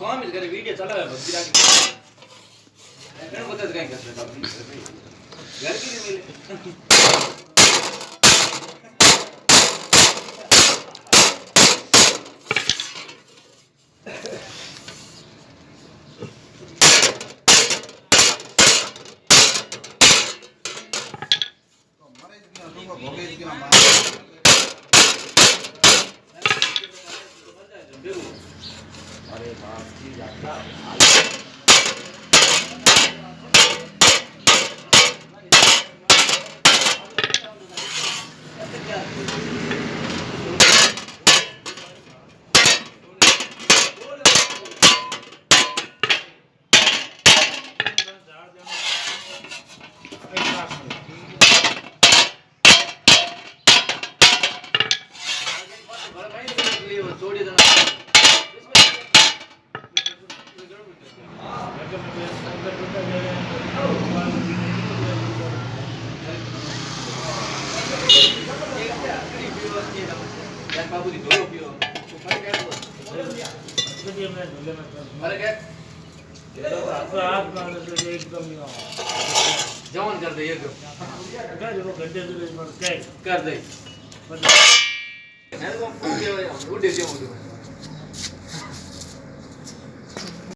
काम करे वीडियो चलावे भक्ति राखी એને પોતે જ કઈ કરશે ઘર કી મિલે अरे बाप जी जाता छोड़ी देना बाबू जी दो पियो अरे क्या एकदम जवान कर दे एकदम घंटे कर दे मैं तो उड़ दे